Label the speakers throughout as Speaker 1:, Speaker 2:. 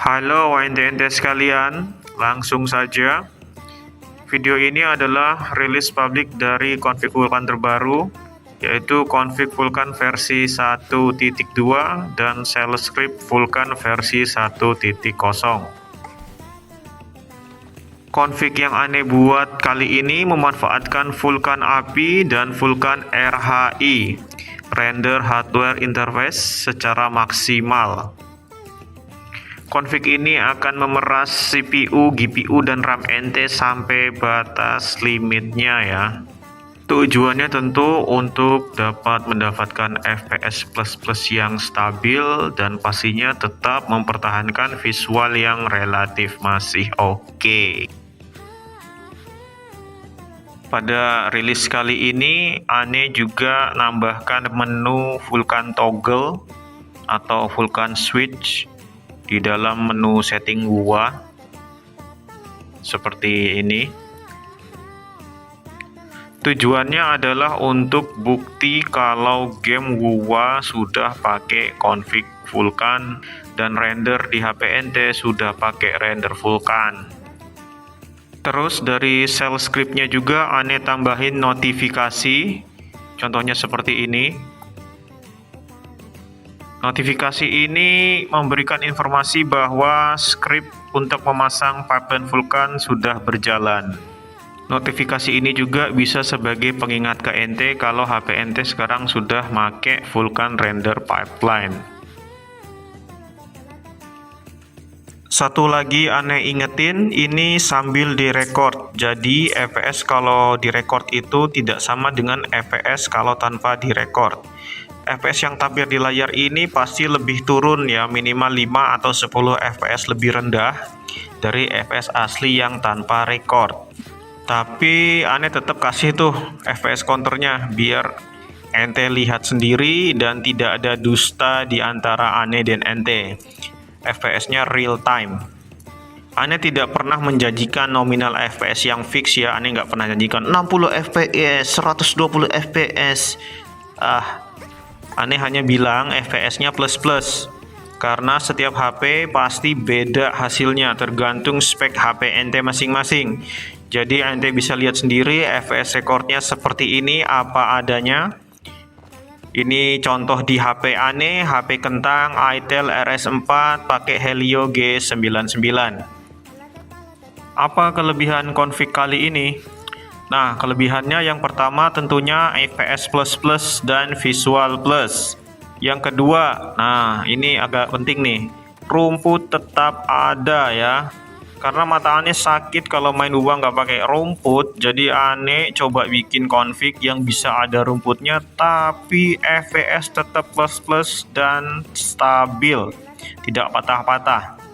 Speaker 1: Halo WNT-NT sekalian, langsung saja. Video ini adalah rilis publik dari config Vulkan terbaru, yaitu config Vulkan versi 1.2 dan shell script Vulkan versi 1.0. Config yang aneh buat kali ini memanfaatkan Vulkan API dan Vulkan RHI, Render Hardware Interface, secara maksimal. Config ini akan memeras CPU, GPU, dan RAM NT sampai batas limitnya ya. Tujuannya tentu untuk dapat mendapatkan FPS yang stabil dan pastinya tetap mempertahankan visual yang relatif masih oke. Pada rilis kali ini, Ane juga nambahkan menu Vulkan Toggle atau Vulkan Switch di dalam menu setting WUA seperti ini. Tujuannya adalah untuk bukti kalau game WUA sudah pakai config Vulkan dan render di HP NT sudah pakai render Vulkan. Terus dari shell scriptnya juga Ane tambahin notifikasi, contohnya seperti ini. Notifikasi ini memberikan informasi bahwa script untuk memasang pipeline Vulkan sudah berjalan. Notifikasi ini juga bisa sebagai pengingat ke NT kalau HP NT sekarang sudah make Vulkan render pipeline. Satu lagi Ane ingetin, ini sambil direkord. Jadi FPS kalau direkord itu tidak sama dengan FPS kalau tanpa direkord. FPS yang tampil di layar ini pasti lebih turun ya, minimal 5 atau 10 FPS lebih rendah dari FPS asli yang tanpa record. Tapi Ane tetap kasih tuh FPS counternya biar NT lihat sendiri dan tidak ada dusta di antara Ane dan NT. FPS-nya real time. Ane tidak pernah menjanjikan nominal FPS yang fix ya. Ane nggak pernah janjikan 60 FPS, 120 FPS. Ane hanya bilang FPS-nya plus-plus, karena setiap HP pasti beda hasilnya tergantung spek HP NT masing-masing. Jadi NT bisa lihat sendiri FPS recordnya seperti ini apa adanya. Ini contoh di HP Ane, HP kentang Itel RS4 pakai Helio G99. Apa kelebihan config kali ini? Nah, kelebihannya yang pertama tentunya FPS plus dan visual plus. Yang kedua, nah ini agak penting nih, rumput tetap ada ya. Karena mata Ane sakit kalau main WUA nggak pakai rumput, jadi Ane coba bikin config yang bisa ada rumputnya, tapi FPS tetap plus dan stabil, tidak patah-patah.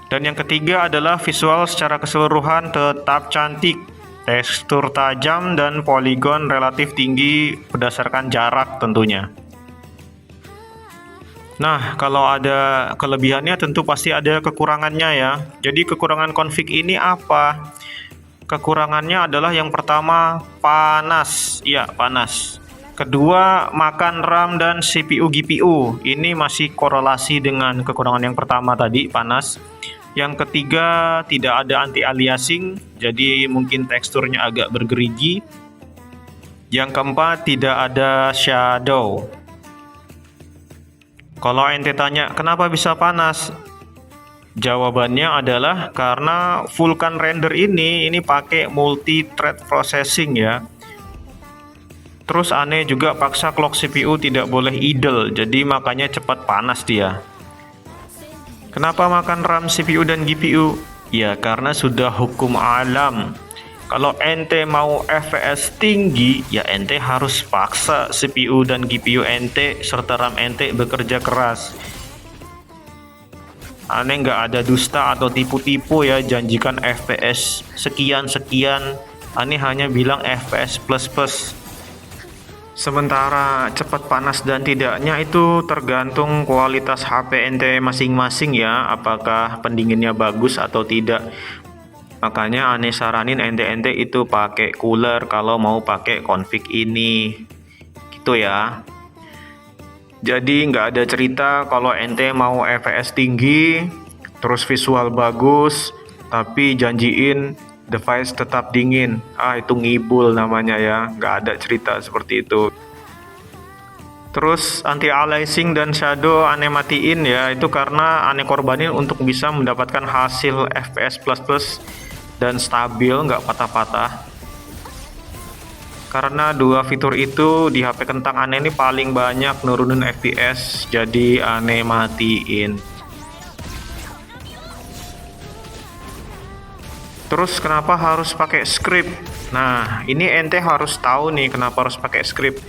Speaker 1: Dan yang ketiga adalah visual secara keseluruhan tetap cantik, tekstur tajam dan poligon relatif tinggi berdasarkan jarak tentunya. Nah, kalau ada kelebihannya tentu pasti ada kekurangannya ya. Jadi kekurangan config ini apa? Kekurangannya adalah yang pertama panas, ya panas. Kedua, makan RAM dan CPU GPU. Ini masih korelasi dengan kekurangan yang pertama tadi, panas. Yang ketiga, tidak ada anti-aliasing, jadi mungkin teksturnya agak bergerigi. Yang keempat, tidak ada shadow. Kalau ente tanya, kenapa bisa panas? Jawabannya adalah karena Vulkan render ini pakai multi-thread processing ya. Terus Ane juga paksa clock CPU tidak boleh idle, jadi makanya cepat panas dia. Kenapa makan RAM, CPU, dan GPU? Ya karena sudah hukum alam. Kalau ente mau FPS tinggi, ya ente harus paksa CPU dan GPU ente serta RAM ente bekerja keras. Ane nggak ada dusta atau tipu-tipu ya, janjikan FPS sekian-sekian. Ane hanya bilang FPS plus. Sementara cepat panas dan tidaknya itu tergantung kualitas HP ente masing-masing ya, apakah pendinginnya bagus atau tidak. Makanya Ane saranin ente itu pakai cooler kalau mau pakai config ini. Gitu ya. Jadi nggak ada cerita kalau ente mau FPS tinggi, terus visual bagus, tapi janjiin device tetap dingin. Itu ngibul namanya ya, nggak ada cerita seperti itu. Terus anti aliasing dan shadow aneh matiin ya, itu karena aneh korbanin untuk bisa mendapatkan hasil FPS plus dan stabil, nggak patah-patah. Karena dua fitur itu di HP kentang aneh ini paling banyak nurunin FPS, jadi aneh matiin. Terus kenapa harus pakai script? Nah, ini ente harus tahu nih kenapa harus pakai script.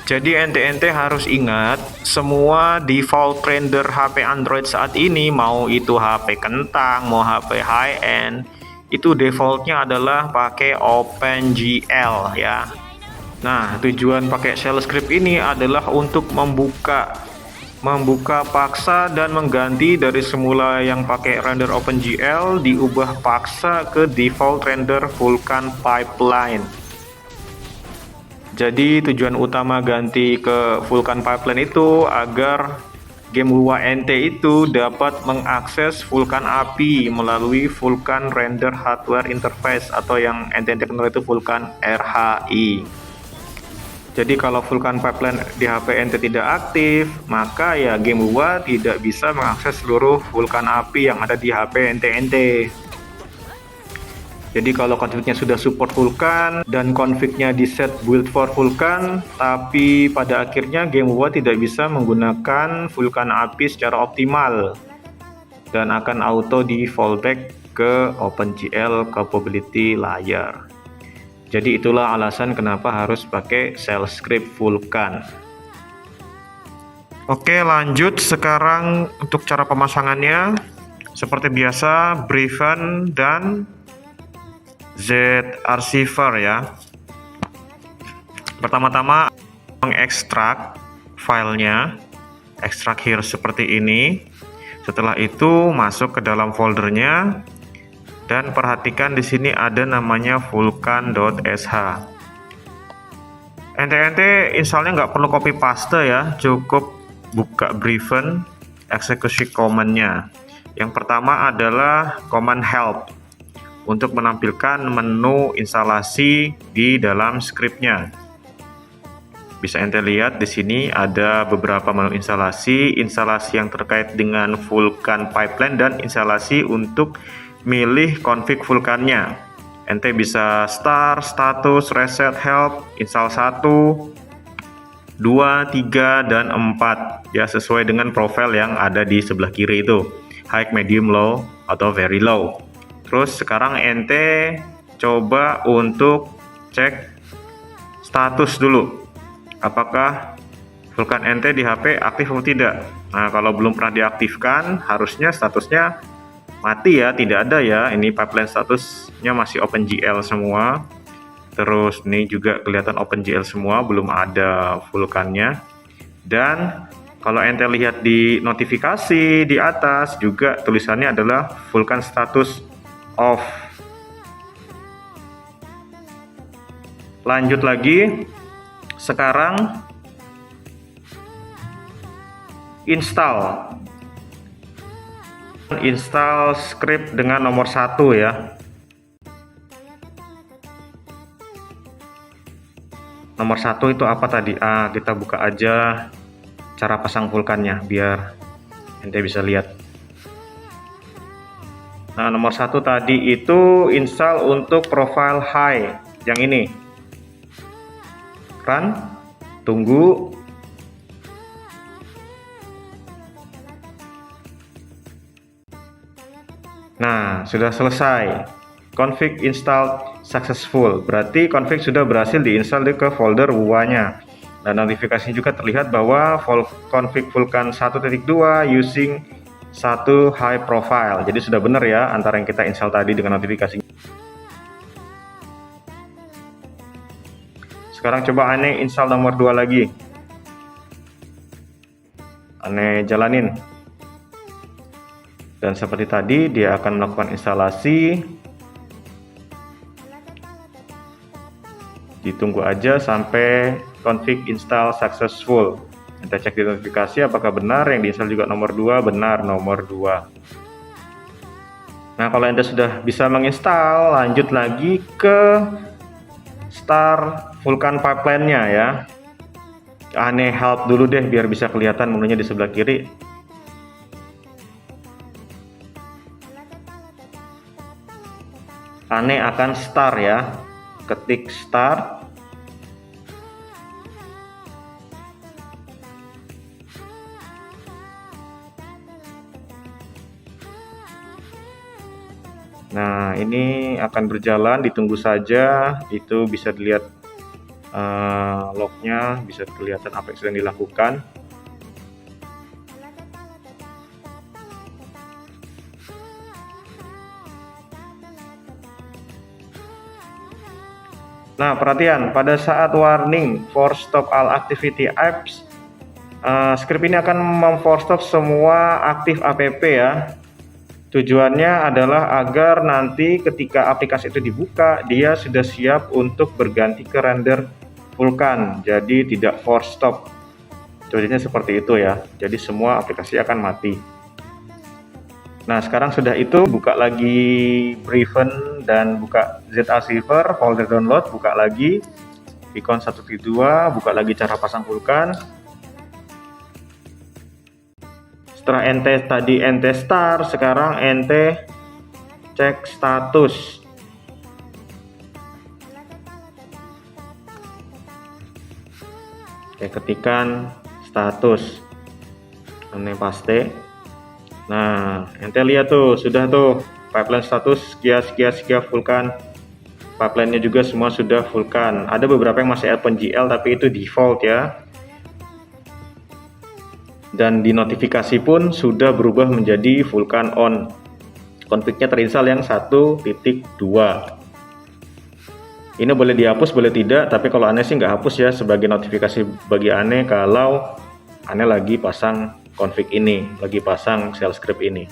Speaker 1: Jadi ente harus ingat, semua default render HP Android saat ini, mau itu HP kentang, mau HP high-end, itu defaultnya adalah pakai OpenGL ya. Nah, tujuan pakai shell script ini adalah untuk membuka paksa dan mengganti dari semula yang pakai render OpenGL diubah paksa ke default render Vulkan Pipeline. Jadi tujuan utama ganti ke Vulkan Pipeline itu agar game Wuwa NT itu dapat mengakses Vulkan API melalui Vulkan Render Hardware Interface atau yang ente kenal itu Vulkan RHI. Jadi kalau Vulkan Pipeline di HP ente tidak aktif, maka ya game Wuwa tidak bisa mengakses seluruh Vulkan API yang ada di HP ente. Jadi kalau config-nya sudah support Vulkan dan config-nya di set build for Vulkan, tapi pada akhirnya game Wuwa tidak bisa menggunakan Vulkan API secara optimal dan akan auto di fallback ke OpenGL capability layer. Jadi itulah alasan kenapa harus pakai shell script Vulkan. Oke, lanjut sekarang untuk cara pemasangannya. Seperti biasa, Briefen dan Z-Archiver ya. Pertama-tama mengekstrak filenya, ekstrak here seperti ini. Setelah itu masuk ke dalam foldernya dan perhatikan di sini ada namanya vulkan.sh. Ente installnya nggak perlu copy paste ya, cukup buka Briefen, eksekusi command-nya. Yang pertama adalah command help untuk menampilkan menu instalasi di dalam scriptnya. Bisa ente lihat di sini ada beberapa menu instalasi yang terkait dengan Vulkan Pipeline dan instalasi untuk milih config Vulkannya. Ente bisa start, status, reset, help, install 1, 2, 3, dan 4 ya, sesuai dengan profil yang ada di sebelah kiri itu, high, medium, low, atau very low. Terus sekarang ente coba untuk cek status dulu, apakah Vulkan ente di HP aktif atau tidak. Nah, kalau belum pernah diaktifkan, harusnya statusnya mati ya, tidak ada ya. Ini pipeline statusnya masih OpenGL semua. Terus ini juga kelihatan OpenGL semua, belum ada Vulkannya. Dan kalau ente lihat di notifikasi di atas juga tulisannya adalah Vulkan status off. Lanjut lagi, sekarang install script dengan nomor 1 ya. Nomor 1 itu apa tadi? Kita buka aja cara pasang Vulkannya biar ente bisa lihat. Nah, nomor 1 tadi itu install untuk profile high, yang ini. Run, tunggu. Nah, sudah selesai. Config installed successful. Berarti config sudah berhasil diinstal ke folder Wuwa-nya. Dan notifikasinya juga terlihat bahwa config Vulkan 1.2 using 1 high profile. Jadi sudah benar ya antara yang kita install tadi dengan notifikasi. Sekarang coba aneh install nomor 2 lagi. Aneh jalanin. Dan seperti tadi dia akan melakukan instalasi. Ditunggu aja sampai config install successful. Ente cek di notifikasi apakah benar, yang diinstal juga nomor 2, benar nomor 2. Nah, kalau Ente sudah bisa menginstal, lanjut lagi ke start Vulkan pipeline-nya ya. Ane help dulu deh biar bisa kelihatan menunya di sebelah kiri. Ane akan start ya, ketik start. Nah, ini akan berjalan, ditunggu saja. Itu bisa dilihat lognya, bisa kelihatan apa yang sedang dilakukan. Nah, perhatian, pada saat warning force stop all activity apps, script ini akan memforce stop semua aktif app ya. Tujuannya adalah agar nanti ketika aplikasi itu dibuka, dia sudah siap untuk berganti ke render Vulkan, jadi tidak force stop. Tujuannya seperti itu ya, jadi semua aplikasi akan mati. Nah, sekarang sudah itu, buka lagi Breven dan buka ZA-Silver, folder download, buka lagi Vicon 1.2, buka lagi cara pasang Vulkan. Setelah ente start, sekarang ente cek status. Oke, ketikan status, ente paste. Nah, ente lihat tuh, sudah tuh pipeline status sekian Vulkan. Pipeline-nya juga semua sudah Vulkan. Ada beberapa yang masih OpenGL tapi itu default ya. Dan di notifikasi pun sudah berubah menjadi Vulkan on. Config-nya terinstall yang 1.2. Ini boleh dihapus, boleh tidak, tapi kalau Ane sih nggak hapus ya, sebagai notifikasi bagi Ane kalau Ane lagi pasang config ini, lagi pasang shell script ini.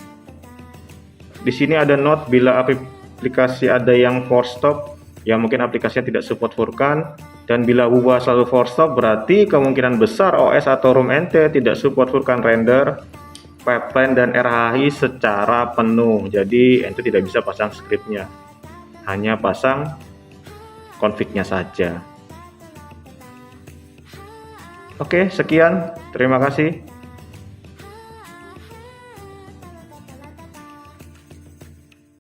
Speaker 1: Di sini ada note bila aplikasi ada yang force stop, ya mungkin aplikasinya tidak support Vulkan. Dan bila UWA selalu force stop, berarti kemungkinan besar OS atau ROM ente tidak support Vulkan render, pipeline, dan RHI secara penuh. Jadi ente tidak bisa pasang scriptnya, hanya pasang config-nya saja. Oke, sekian. Terima kasih.